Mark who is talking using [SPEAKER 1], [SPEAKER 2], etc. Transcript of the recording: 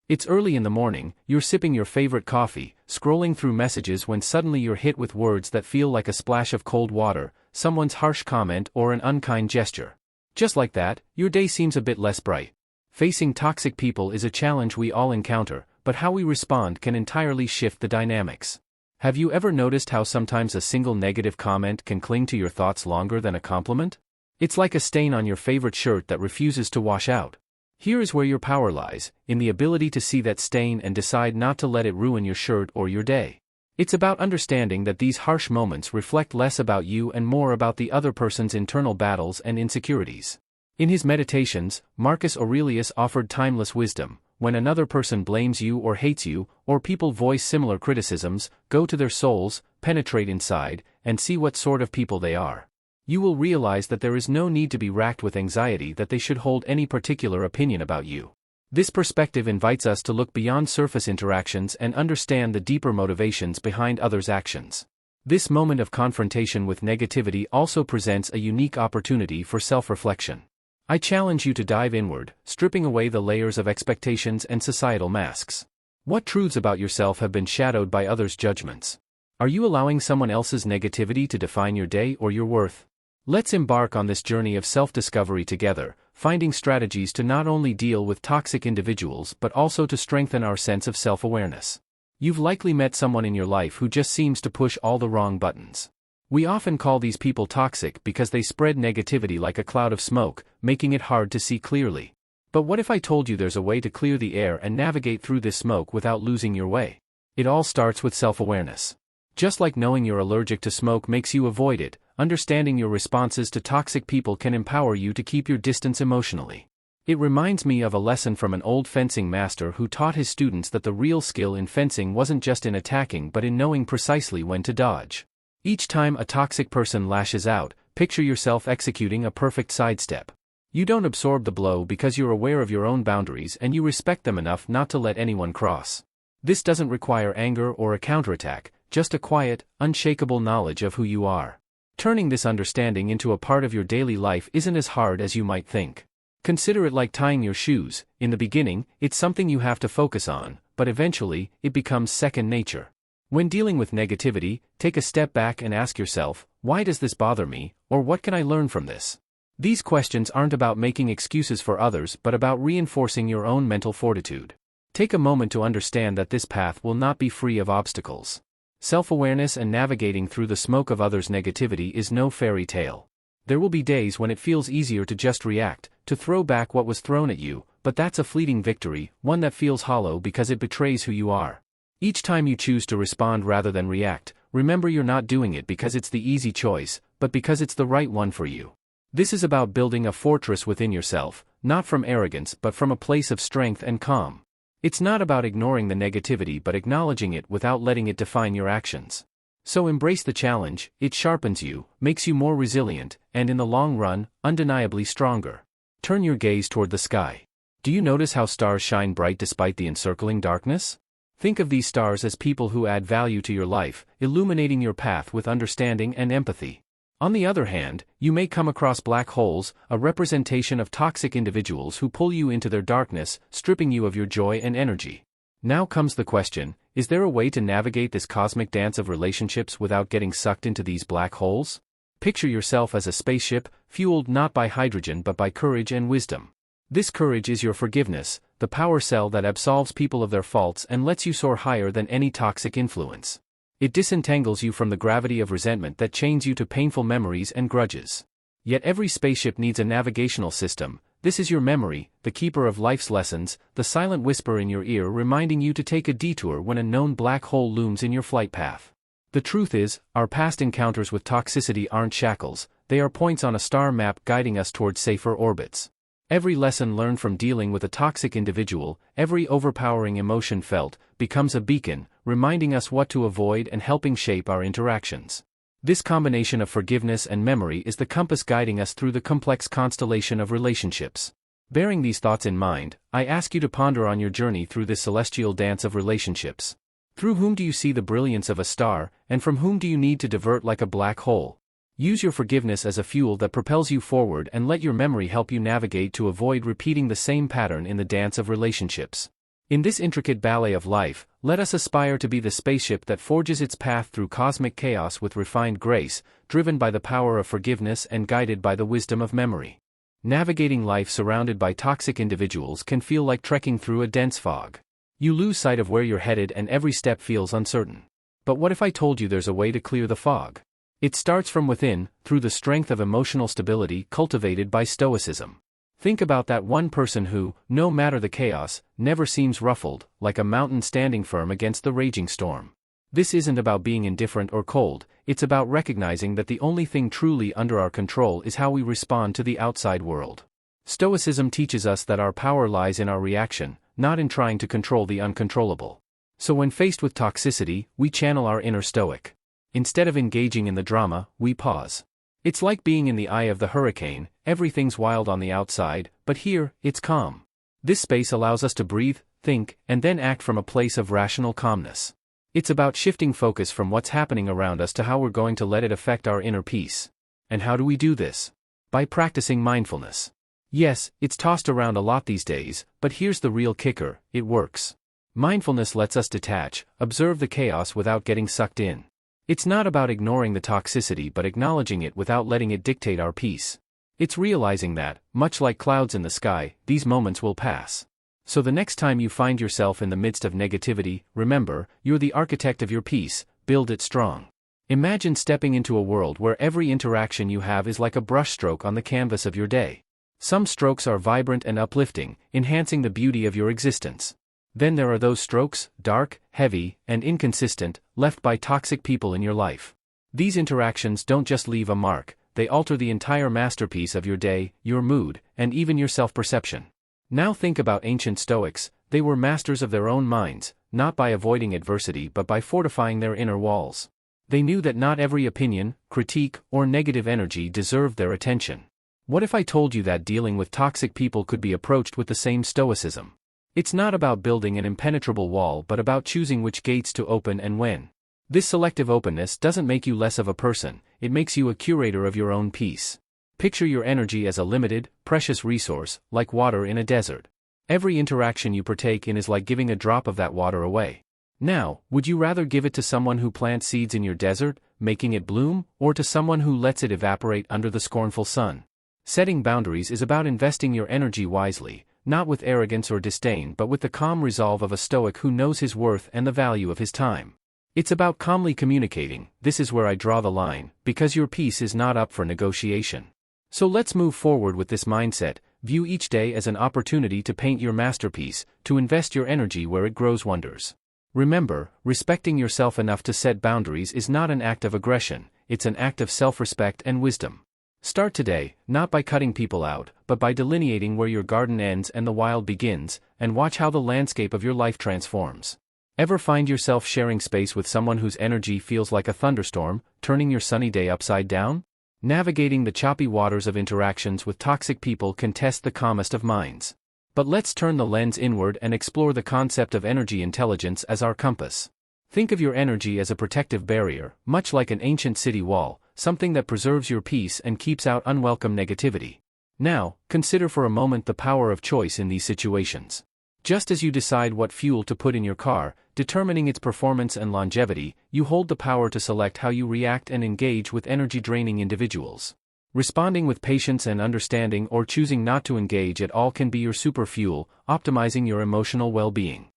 [SPEAKER 1] It's early in the morning, you're sipping your favorite coffee, scrolling through messages when suddenly you're hit with words that feel like a splash of cold water, someone's harsh comment or an unkind gesture. Just like that, your day seems a bit less bright. Facing toxic people is a challenge we all encounter, but how we respond can entirely shift the dynamics. Have you ever noticed how sometimes a single negative comment can cling to your thoughts longer than a compliment? It's like a stain on your favorite shirt that refuses to wash out. Here is where your power lies, in the ability to see that stain and decide not to let it ruin your shirt or your day. It's about understanding that these harsh moments reflect less about you and more about the other person's internal battles and insecurities. In his Meditations, Marcus Aurelius offered timeless wisdom: when another person blames you or hates you, or people voice similar criticisms, go to their souls, penetrate inside, and see what sort of people they are. You will realize that there is no need to be racked with anxiety that they should hold any particular opinion about you. This perspective invites us to look beyond surface interactions and understand the deeper motivations behind others' actions. This moment of confrontation with negativity also presents a unique opportunity for self-reflection. I challenge you to dive inward, stripping away the layers of expectations and societal masks. What truths about yourself have been shadowed by others' judgments? Are you allowing someone else's negativity to define your day or your worth? Let's embark on this journey of self-discovery together, finding strategies to not only deal with toxic individuals but also to strengthen our sense of self-awareness. You've likely met someone in your life who just seems to push all the wrong buttons. We often call these people toxic because they spread negativity like a cloud of smoke, making it hard to see clearly. But what if I told you there's a way to clear the air and navigate through this smoke without losing your way? It all starts with self-awareness. Just like knowing you're allergic to smoke makes you avoid it, understanding your responses to toxic people can empower you to keep your distance emotionally. It reminds me of a lesson from an old fencing master who taught his students that the real skill in fencing wasn't just in attacking but in knowing precisely when to dodge. Each time a toxic person lashes out, picture yourself executing a perfect sidestep. You don't absorb the blow because you're aware of your own boundaries and you respect them enough not to let anyone cross. This doesn't require anger or a counterattack, just a quiet, unshakable knowledge of who you are. Turning this understanding into a part of your daily life isn't as hard as you might think. Consider it like tying your shoes. In the beginning, it's something you have to focus on, but eventually, it becomes second nature. When dealing with negativity, take a step back and ask yourself, why does this bother me, or what can I learn from this? These questions aren't about making excuses for others but about reinforcing your own mental fortitude. Take a moment to understand that this path will not be free of obstacles. Self-awareness and navigating through the smoke of others' negativity is no fairy tale. There will be days when it feels easier to just react, to throw back what was thrown at you, but that's a fleeting victory, one that feels hollow because it betrays who you are. Each time you choose to respond rather than react, remember you're not doing it because it's the easy choice, but because it's the right one for you. This is about building a fortress within yourself, not from arrogance but from a place of strength and calm. It's not about ignoring the negativity but acknowledging it without letting it define your actions. So embrace the challenge, it sharpens you, makes you more resilient, and in the long run, undeniably stronger. Turn your gaze toward the sky. Do you notice how stars shine bright despite the encircling darkness? Think of these stars as people who add value to your life, illuminating your path with understanding and empathy. On the other hand, you may come across black holes, a representation of toxic individuals who pull you into their darkness, stripping you of your joy and energy. Now comes the question, is there a way to navigate this cosmic dance of relationships without getting sucked into these black holes? Picture yourself as a spaceship, fueled not by hydrogen but by courage and wisdom. This courage is your forgiveness, the power cell that absolves people of their faults and lets you soar higher than any toxic influence. It disentangles you from the gravity of resentment that chains you to painful memories and grudges. Yet every spaceship needs a navigational system. This is your memory, the keeper of life's lessons, the silent whisper in your ear reminding you to take a detour when a known black hole looms in your flight path. The truth is, our past encounters with toxicity aren't shackles, they are points on a star map guiding us toward safer orbits. Every lesson learned from dealing with a toxic individual, every overpowering emotion felt, becomes a beacon, reminding us what to avoid and helping shape our interactions. This combination of forgiveness and memory is the compass guiding us through the complex constellation of relationships. Bearing these thoughts in mind, I ask you to ponder on your journey through this celestial dance of relationships. Through whom do you see the brilliance of a star, and from whom do you need to divert like a black hole? Use your forgiveness as a fuel that propels you forward and let your memory help you navigate to avoid repeating the same pattern in the dance of relationships. In this intricate ballet of life, let us aspire to be the spaceship that forges its path through cosmic chaos with refined grace, driven by the power of forgiveness and guided by the wisdom of memory. Navigating life surrounded by toxic individuals can feel like trekking through a dense fog. You lose sight of where you're headed and every step feels uncertain. But what if I told you there's a way to clear the fog? It starts from within, through the strength of emotional stability cultivated by Stoicism. Think about that one person who, no matter the chaos, never seems ruffled, like a mountain standing firm against the raging storm. This isn't about being indifferent or cold, it's about recognizing that the only thing truly under our control is how we respond to the outside world. Stoicism teaches us that our power lies in our reaction, not in trying to control the uncontrollable. So when faced with toxicity, we channel our inner stoic. Instead of engaging in the drama, we pause. It's like being in the eye of the hurricane, everything's wild on the outside, but here, it's calm. This space allows us to breathe, think, and then act from a place of rational calmness. It's about shifting focus from what's happening around us to how we're going to let it affect our inner peace. And how do we do this? By practicing mindfulness. Yes, it's tossed around a lot these days, but here's the real kicker, it works. Mindfulness lets us detach, observe the chaos without getting sucked in. It's not about ignoring the toxicity but acknowledging it without letting it dictate our peace. It's realizing that, much like clouds in the sky, these moments will pass. So the next time you find yourself in the midst of negativity, remember, you're the architect of your peace, build it strong. Imagine stepping into a world where every interaction you have is like a brushstroke on the canvas of your day. Some strokes are vibrant and uplifting, enhancing the beauty of your existence. Then there are those strokes, dark, heavy, and inconsistent, left by toxic people in your life. These interactions don't just leave a mark, they alter the entire masterpiece of your day, your mood, and even your self-perception. Now think about ancient Stoics, they were masters of their own minds, not by avoiding adversity but by fortifying their inner walls. They knew that not every opinion, critique, or negative energy deserved their attention. What if I told you that dealing with toxic people could be approached with the same stoicism? It's not about building an impenetrable wall but about choosing which gates to open and when. This selective openness doesn't make you less of a person, it makes you a curator of your own peace. Picture your energy as a limited, precious resource, like water in a desert. Every interaction you partake in is like giving a drop of that water away. Now, would you rather give it to someone who plants seeds in your desert, making it bloom, or to someone who lets it evaporate under the scornful sun? Setting boundaries is about investing your energy wisely, not with arrogance or disdain but with the calm resolve of a Stoic who knows his worth and the value of his time. It's about calmly communicating, this is where I draw the line, because your peace is not up for negotiation. So let's move forward with this mindset, view each day as an opportunity to paint your masterpiece, to invest your energy where it grows wonders. Remember, respecting yourself enough to set boundaries is not an act of aggression, it's an act of self-respect and wisdom. Start today, not by cutting people out, but by delineating where your garden ends and the wild begins, and watch how the landscape of your life transforms. Ever find yourself sharing space with someone whose energy feels like a thunderstorm, turning your sunny day upside down? Navigating the choppy waters of interactions with toxic people can test the calmest of minds. But let's turn the lens inward and explore the concept of energy intelligence as our compass. Think of your energy as a protective barrier, much like an ancient city wall, something that preserves your peace and keeps out unwelcome negativity. Now, consider for a moment the power of choice in these situations. Just as you decide what fuel to put in your car, determining its performance and longevity, you hold the power to select how you react and engage with energy-draining individuals. Responding with patience and understanding or choosing not to engage at all can be your super fuel, optimizing your emotional well-being.